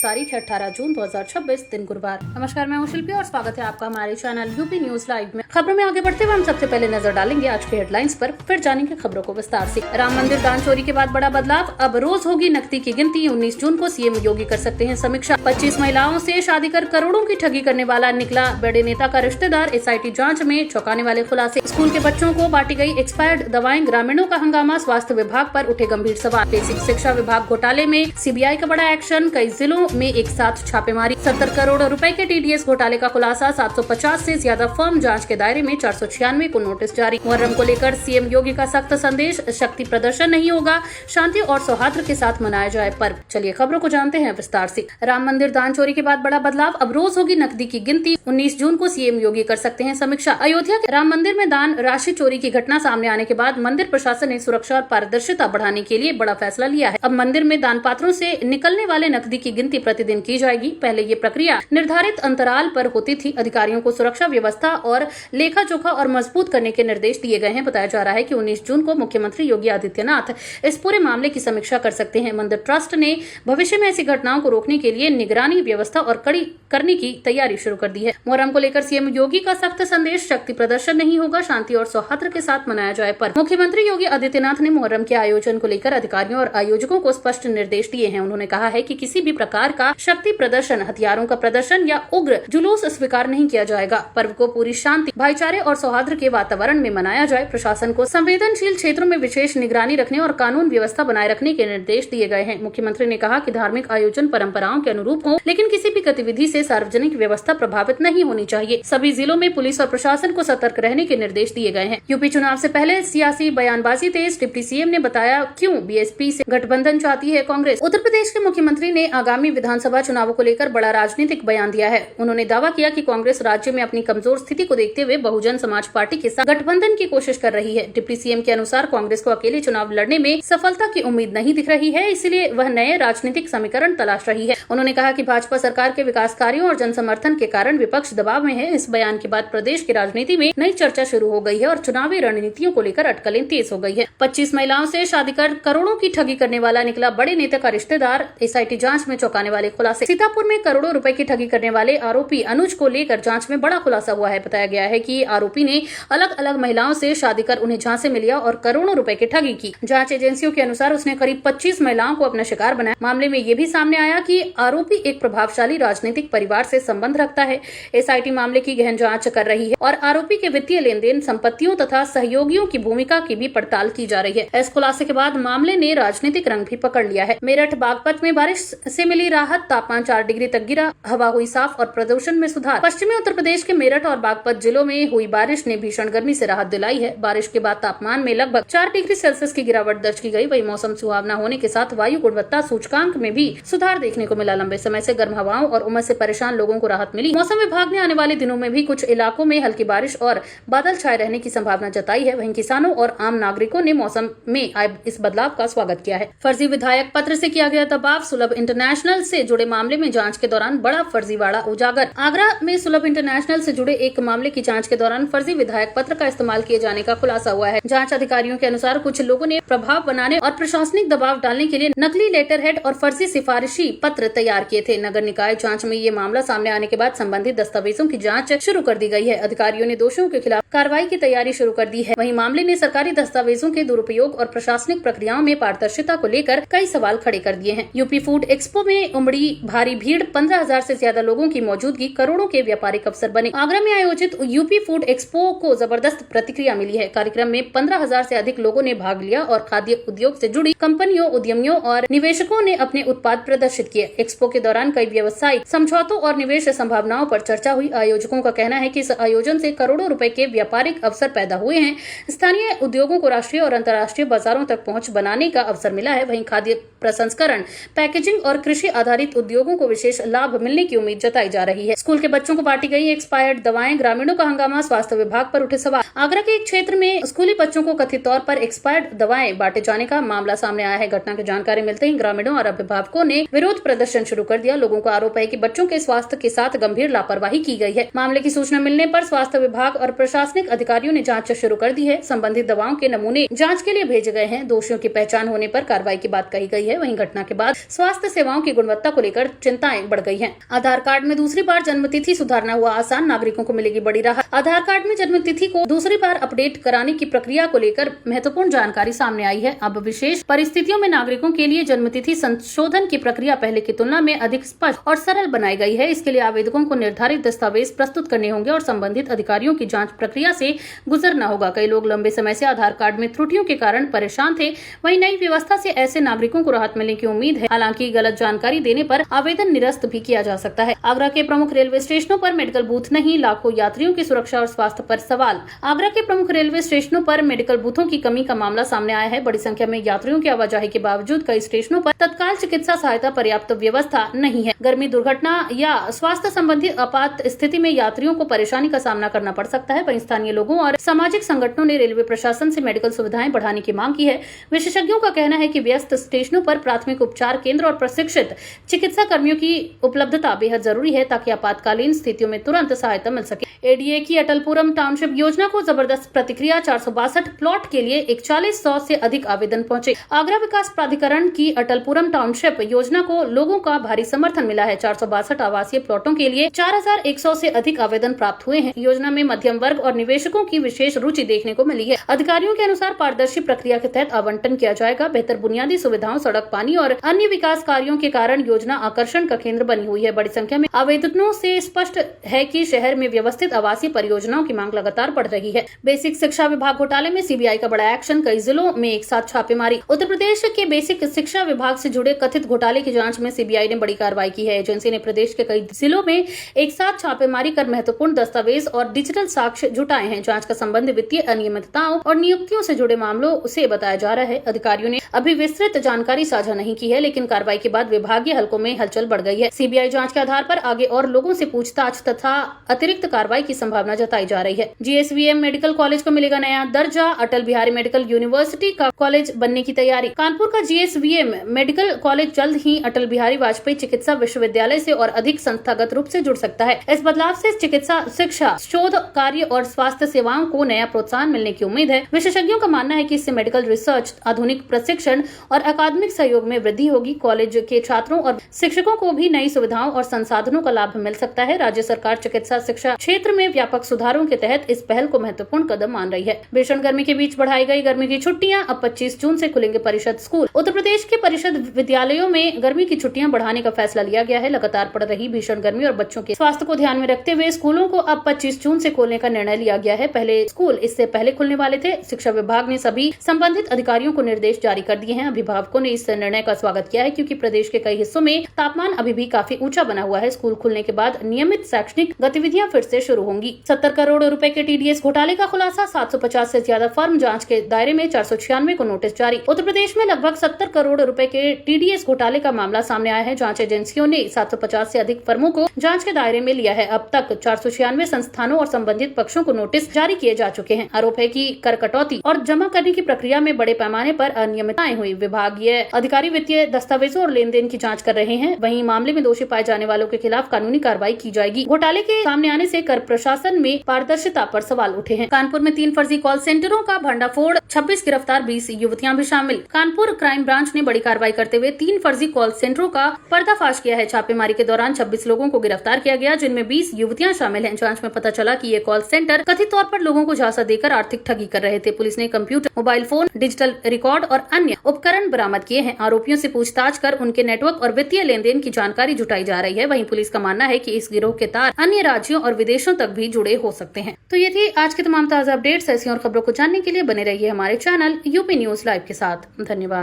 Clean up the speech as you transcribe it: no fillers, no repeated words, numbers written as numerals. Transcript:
तारीख है 18 जून 2026 दिन गुरुवार। नमस्कार, मैं हूं शिल्पी और स्वागत है आपका हमारे चैनल यूपी न्यूज लाइव में। खबरों में आगे बढ़ते हुए हम सबसे पहले नजर डालेंगे आज के हेडलाइंस पर, फिर जानेंगे खबरों को विस्तार से। राम मंदिर दान चोरी के बाद बड़ा बदलाव, अब रोज होगी नकदी की गिनती। 19 जून को सीएम योगी कर सकते हैं समीक्षा। 25 महिलाओं से शादी कर करोड़ों की ठगी करने वाला निकला बड़े नेता का रिश्तेदार। एसआईटी जाँच में चौंकाने वाले खुलासे। स्कूल के बच्चों को बांटी गई एक्सपायर्ड दवाएं, ग्रामीणों का हंगामा। स्वास्थ्य विभाग पर उठे गंभीर सवाल। बेसिक शिक्षा विभाग घोटाले में सीबीआई का बड़ा एक्शन, कई जिलों में एक साथ छापेमारी। 70 करोड़ रुपए के टीडीएस घोटाले का खुलासा। 750 से ज्यादा फर्म जांच के दायरे में, 496 को नोटिस जारी। मुहर्रम को लेकर सीएम योगी का सख्त संदेश, शक्ति प्रदर्शन नहीं होगा, शांति और सौहार्द के साथ मनाया जाए पर्व। चलिए खबरों को जानते हैं विस्तार से। राम मंदिर दान चोरी के बाद बड़ा बदलाव, अब रोज होगी नकदी की गिनती। 19 जून को सीएम योगी कर सकते हैं समीक्षा। अयोध्या के राम मंदिर में दान राशि चोरी की घटना सामने आने के बाद मंदिर प्रशासन ने सुरक्षा और पारदर्शिता बढ़ाने के लिए बड़ा फैसला लिया है। अब मंदिर में दान पात्रों से निकलने वाले नकदी की गिनती प्रतिदिन की जाएगी। पहले ये प्रक्रिया निर्धारित अंतराल पर होती थी। अधिकारियों को सुरक्षा व्यवस्था और लेखा जोखा और मजबूत करने के निर्देश दिए गए हैं। बताया जा रहा है कि 19 जून को मुख्यमंत्री योगी आदित्यनाथ इस पूरे मामले की समीक्षा कर सकते हैं। मंदिर ट्रस्ट ने भविष्य में ऐसी घटनाओं को रोकने के लिए निगरानी व्यवस्था और कड़ी करने की तैयारी शुरू कर दी है। मुहर्रम को लेकर सीएम योगी का सख्त संदेश, शक्ति प्रदर्शन नहीं होगा, शांति और सौहार्द के साथ मनाया जाए पर्व। मुख्यमंत्री योगी आदित्यनाथ ने मुहर्रम के आयोजन को लेकर अधिकारियों और आयोजकों को स्पष्ट निर्देश दिए हैं। उन्होंने कहा है कि किसी भी प्रकार का शक्ति प्रदर्शन, हथियारों का प्रदर्शन या उग्र जुलूस स्वीकार नहीं किया जाएगा। पर्व को पूरी शांति, भाईचारे और सौहार्द के वातावरण में मनाया जाए। प्रशासन को संवेदनशील क्षेत्रों में विशेष निगरानी रखने और कानून व्यवस्था बनाए रखने के निर्देश दिए गए हैं। मुख्यमंत्री ने कहा कि धार्मिक आयोजन परंपराओं के अनुरूप हो, लेकिन किसी भी गतिविधि से सार्वजनिक व्यवस्था प्रभावित नहीं होनी चाहिए। सभी जिलों में पुलिस और प्रशासन को सतर्क रहने के निर्देश दिए गए हैं। यूपी चुनाव से पहले सियासी बयानबाजी तेज, डिप्टी सीएम ने बताया क्यों बीएसपी से गठबंधन चाहती है कांग्रेस। उत्तर प्रदेश के मुख्यमंत्री ने आगामी विधानसभा चुनावों को लेकर बड़ा राजनीतिक बयान दिया है। उन्होंने दावा किया कि कांग्रेस राज्य में अपनी कमजोर स्थिति को देखते हुए बहुजन समाज पार्टी के साथ गठबंधन की कोशिश कर रही है। डिप्टी सीएम के अनुसार कांग्रेस को अकेले चुनाव लड़ने में सफलता की उम्मीद नहीं दिख रही है, इसलिए वह नए राजनीतिक समीकरण तलाश रही है। उन्होंने कहा कि भाजपा सरकार के विकास कार्यों और जन समर्थन के कारण विपक्ष दबाव में है। इस बयान के बाद प्रदेश की राजनीति में नई चर्चा शुरू हो गई है और चुनावी रणनीतियों को लेकर अटकलें तेज हो गई है। 25 महिलाओं से शादी कर करोड़ों की ठगी करने वाला निकला बड़े नेता का रिश्तेदार। एसआईटी जांच में चौंकाने वाले खुलासे। सीतापुर में करोड़ों रुपए की ठगी करने वाले आरोपी अनुज को लेकर जांच में बड़ा खुलासा हुआ है। बताया गया है कि आरोपी ने अलग अलग महिलाओं से शादी कर उन्हें झांसे में लिया और करोड़ों रुपए की ठगी की। जांच एजेंसियों के अनुसार उसने करीब 25 महिलाओं को अपना शिकार बनाया। मामले में ये भी सामने आया कि आरोपी एक प्रभावशाली राजनीतिक परिवार से संबंध रखता है। एसआईटी मामले की गहन जांच कर रही है और आरोपी के वित्तीय लेन देन, संपत्तियों तथा सहयोगियों की भूमिका की भी पड़ताल की जा रही है। इस खुलासे के बाद मामले ने राजनीतिक रंग भी पकड़ लिया है। मेरठ बागपत में बारिश से मिली राहत, तापमान 4 डिग्री तक गिरा, हवा हुई साफ और प्रदूषण में सुधार। पश्चिमी उत्तर प्रदेश के मेरठ और बागपत जिलों में हुई बारिश ने भीषण गर्मी से राहत दिलाई है। बारिश के बाद तापमान में लगभग 4 डिग्री सेल्सियस की गिरावट दर्ज की गई। वही मौसम सुहावना होने के साथ वायु गुणवत्ता सूचकांक में भी सुधार देखने को मिला। लंबे समय से गर्म हवाओं और उमस से परेशान लोगों को राहत मिली। मौसम विभाग ने आने वाले दिनों में भी कुछ इलाकों में हल्की बारिश और बादल छाए रहने की संभावना जताई है। वहीं किसानों और आम नागरिकों ने मौसम में आए इस बदलाव का स्वागत किया है। फर्जी विधायक पत्र से किया गया दबाव, सुलभ इंटरनेशनल से जुड़े मामले में जांच के दौरान बड़ा फर्जीवाड़ा उजागर। आगरा में सुलभ इंटरनेशनल से जुड़े एक मामले की जांच के दौरान फर्जी विधायक पत्र का इस्तेमाल किए जाने का खुलासा हुआ है। जांच अधिकारियों के अनुसार कुछ लोगों ने प्रभाव बनाने और प्रशासनिक दबाव डालने के लिए नकली लेटर हेड और फर्जी सिफारिशी पत्र तैयार किए थे। नगर निकाय जांच में ये मामला सामने आने के बाद संबंधित दस्तावेजों की जांच शुरू कर दी गई है। अधिकारियों ने दोषियों के खिलाफ कार्रवाई की तैयारी शुरू कर दी है। वहीं मामले ने सरकारी दस्तावेजों के दुरुपयोग और प्रशासनिक प्रक्रियाओं में पारदर्शिता को लेकर कई सवाल खड़े कर दिए हैं। यूपी फूड एक्सपो में उमड़ी भारी भीड़, 15,000 से ज्यादा लोगों की मौजूदगी, करोड़ों के व्यापारिक अवसर बने। आगरा में आयोजित यूपी फूड एक्सपो को जबरदस्त प्रतिक्रिया मिली है। कार्यक्रम में 15,000 से अधिक लोगों ने भाग लिया और खाद्य उद्योग से जुड़ी कंपनियों, उद्यमियों और निवेशकों ने अपने उत्पाद प्रदर्शित किए। एक्सपो के दौरान कई व्यवसायिक समझौतों और निवेश संभावनाओं पर चर्चा हुई। आयोजकों का कहना है कि इस आयोजन से करोड़ों रुपए के व्यापारिक अवसर पैदा हुए हैं। स्थानीय उद्योगों को राष्ट्रीय और अंतर्राष्ट्रीय बाजारों तक पहुंच बनाने का अवसर मिला है। वहीं खाद्य प्रसंस्करण, पैकेजिंग और कृषि आधारित उद्योगों को विशेष लाभ मिलने की उम्मीद जताई जा रही है। स्कूल के बच्चों को बांटी गई एक्सपायर्ड दवाएं, ग्रामीणों का हंगामा, स्वास्थ्य विभाग पर उठे सवाल। आगरा के एक क्षेत्र में स्कूली बच्चों को कथित तौर पर एक्सपायर्ड दवाएं बांटे जाने का मामला सामने आया है। घटना की जानकारी मिलते ही ग्रामीणों और अभिभावकों ने विरोध प्रदर्शन शुरू कर दिया। लोगों का आरोप है कि बच्चों के स्वास्थ्य के साथ गंभीर लापरवाही की गई है। मामले की सूचना मिलने पर स्वास्थ्य विभाग और प्रशासनिक अधिकारियों ने जांच शुरू कर दी है। संबंधित दवाओं के नमूने जांच के लिए भेजे गए हैं। दोषियों की पहचान होने पर कार्रवाई की बात कही गई है। वहीं घटना के बाद स्वास्थ्य सेवाओं की गुणवत्ता गुणवत्ता को लेकर चिंताएं बढ़ गई हैं। आधार कार्ड में दूसरी बार जन्मतिथि सुधारना हुआ आसान, नागरिकों को मिलेगी बड़ी राहत। आधार कार्ड में जन्मतिथि को दूसरी बार अपडेट कराने की प्रक्रिया को लेकर महत्वपूर्ण जानकारी सामने आई है। अब विशेष परिस्थितियों में नागरिकों के लिए जन्मतिथि संशोधन की प्रक्रिया पहले की तुलना में अधिक स्पष्ट और सरल बनाई गई है। इसके लिए आवेदकों को निर्धारित दस्तावेज प्रस्तुत करने होंगे और संबंधित अधिकारियों की जांच प्रक्रिया से गुजरना होगा। कई लोग लंबे समय से आधार कार्ड में त्रुटियों के कारण परेशान थे, वहीं नई व्यवस्था से ऐसे नागरिकों को राहत मिलने की उम्मीद है। हालांकि गलत जानकारी देने पर आवेदन निरस्त भी किया जा सकता है। आगरा के प्रमुख रेलवे स्टेशनों पर मेडिकल बूथ नहीं, लाखों यात्रियों की सुरक्षा और स्वास्थ्य पर सवाल। आगरा के प्रमुख रेलवे स्टेशनों पर मेडिकल बूथों की कमी का मामला सामने आया है। बड़ी संख्या में यात्रियों की आवाजाही के बावजूद कई स्टेशनों पर तत्काल चिकित्सा सहायता पर्याप्त व्यवस्था नहीं है। गर्मी, दुर्घटना या स्वास्थ्य संबंधी आपात स्थिति में यात्रियों को परेशानी का सामना करना पड़ सकता है। वहीं स्थानीय लोगों और सामाजिक संगठनों ने रेलवे प्रशासन से मेडिकल सुविधाएं बढ़ाने की मांग की है। विशेषज्ञों का कहना है कि व्यस्त स्टेशनों पर प्राथमिक उपचार केंद्र और प्रशिक्षित चिकित्सा कर्मियों की उपलब्धता बेहद जरूरी है ताकि आपातकालीन स्थितियों में तुरंत सहायता मिल सके। एडीए की अटलपुरम टाउनशिप योजना को जबरदस्त प्रतिक्रिया। 462 प्लॉट के लिए 4100 से अधिक आवेदन पहुंचे। आगरा विकास प्राधिकरण की अटलपुरम टाउनशिप योजना को लोगों का भारी समर्थन मिला है। 462 आवासीय प्लॉटों के लिए 4100 से अधिक आवेदन प्राप्त हुए हैं। योजना में मध्यम वर्ग और निवेशकों की विशेष रुचि देखने को मिली है। अधिकारियों के अनुसार पारदर्शी प्रक्रिया के तहत आवंटन किया जाएगा। बेहतर बुनियादी सुविधाओं, सड़क, पानी और अन्य विकास कार्यों के कारण योजना आकर्षण का केंद्र बनी हुई है। बड़ी संख्या में आवेदकों से स्पष्ट है कि शहर में व्यवस्थित आवासीय परियोजनाओं की मांग लगातार बढ़ रही है। बेसिक शिक्षा विभाग घोटाले में सीबीआई का बड़ा एक्शन, कई जिलों में एक साथ छापेमारी। उत्तर प्रदेश के बेसिक शिक्षा विभाग से जुड़े कथित घोटाले की जांच में सीबीआई ने बड़ी कार्रवाई की है। एजेंसी ने प्रदेश के कई जिलों में एक साथ छापेमारी कर महत्वपूर्ण दस्तावेज और डिजिटल साक्ष्य जुटाए हैं। जांच का संबंध वित्तीय अनियमितताओं और नियुक्तियों से जुड़े मामलों से बताया जा रहा है। अधिकारियों ने अभी विस्तृत जानकारी साझा नहीं की है, लेकिन कार्रवाई के बाद विभागीय हलकों में हलचल बढ़ गई है। सीबीआई जांच के आधार पर आगे और लोगों से पूछताछ तथा अतिरिक्त कार्रवाई की संभावना जताई जा रही है। जीएसवीएम मेडिकल कॉलेज को मिलेगा नया दर्जा। अटल बिहारी मेडिकल यूनिवर्सिटी का कॉलेज बनने की तैयारी। कानपुर का जीएसवीएम मेडिकल कॉलेज जल्द ही अटल बिहारी वाजपेयी चिकित्सा विश्वविद्यालय से और अधिक संस्थागत रूप से जुड़ सकता है। इस बदलाव से चिकित्सा शिक्षा, शोध कार्य और स्वास्थ्य सेवाओं को नया प्रोत्साहन मिलने की उम्मीद है। विशेषज्ञों का मानना है कि इससे मेडिकल रिसर्च, आधुनिक प्रशिक्षण और अकादमिक सहयोग में वृद्धि होगी। कॉलेज के छात्रों और शिक्षकों को भी नई सुविधाओं और संसाधनों का लाभ मिल सकता है। राज्य सरकार चिकित्सा शिक्षा क्षेत्र में व्यापक सुधारों के तहत इस पहल को महत्वपूर्ण कदम मान रही है। भीषण गर्मी के बीच बढ़ाई गई गर्मी की छुट्टियां। अब 25 जून से खुलेंगे परिषद स्कूल। उत्तर प्रदेश के परिषद विद्यालयों में गर्मी की छुट्टियां बढ़ाने का फैसला लिया गया है। लगातार पड़ रही भीषण गर्मी और बच्चों के स्वास्थ्य को ध्यान में रखते हुए स्कूलों को अब 25 जून से खोलने का निर्णय लिया गया है। पहले स्कूल इससे पहले खुलने वाले थे। शिक्षा विभाग ने सभी संबंधित अधिकारियों को निर्देश जारी कर दिए हैं। अभिभावकों ने इस निर्णय का स्वागत किया है, क्योंकि प्रदेश के कई हिस्सों में तापमान अभी भी काफी ऊंचा बना हुआ है। स्कूल खुलने के बाद नियमित शैक्षणिक गतिविधियां फिर से शुरू होंगी। 70 करोड़ रुपए के टीडीएस घोटाले का खुलासा। 750 से ज्यादा फर्म जांच के दायरे में। 496 को नोटिस जारी। उत्तर प्रदेश में लगभग 70 करोड़ रुपए के टीडीएस घोटाले का मामला सामने आया है। जांच एजेंसियों ने 750 से अधिक फर्मों को जांच के दायरे में लिया है। अब तक 496 संस्थानों और संबंधित पक्षों को नोटिस जारी किए जा चुके हैं। आरोप है कि कर कटौती और जमा करने की प्रक्रिया में बड़े पैमाने पर अनियमितताएं हुई। विभागीय अधिकारी वित्तीय दस्तावेजों और लेन देन की जांच कर रहे हैं। वहीं मामले में दोषी पाए जाने वालों के खिलाफ कानूनी कार्रवाई की जाएगी। घोटाले के सामने आने से कर प्रशासन में पारदर्शिता पर सवाल उठे हैं। कानपुर में 3 फर्जी कॉल सेंटरों का भंडाफोड़। 26 गिरफ्तार, 20 युवतियां भी शामिल। कानपुर क्राइम ब्रांच ने बड़ी कार्रवाई करते हुए 3 फर्जी कॉल सेंटरों का पर्दाफाश किया है। छापेमारी के दौरान 26 लोगों को गिरफ्तार किया गया, जिनमें 20 युवतियां शामिल हैं। जांच में पता चला कि ये कॉल सेंटर कथित तौर पर लोगों को झांसा देकर आर्थिक ठगी कर रहे थे। पुलिस ने computer, mobile phone, digital record और अन्य उपकरण बरामद किए हैं। आरोपियों से पूछताछ कर उनके नेटवर्क और वित्तीय लेन देन की जानकारी जुटाई जा रही है। वहीं पुलिस का मानना है कि इस गिरोह के तार अन्य राज्यों और विदेशों तक भी जुड़े हो सकते हैं। तो ये थी आज के तमाम ताजा अपडेट्स। ऐसी और खबरों को जानने के लिए बने रहिए हमारे चैनल यूपी न्यूज लाइव के साथ। धन्यवाद।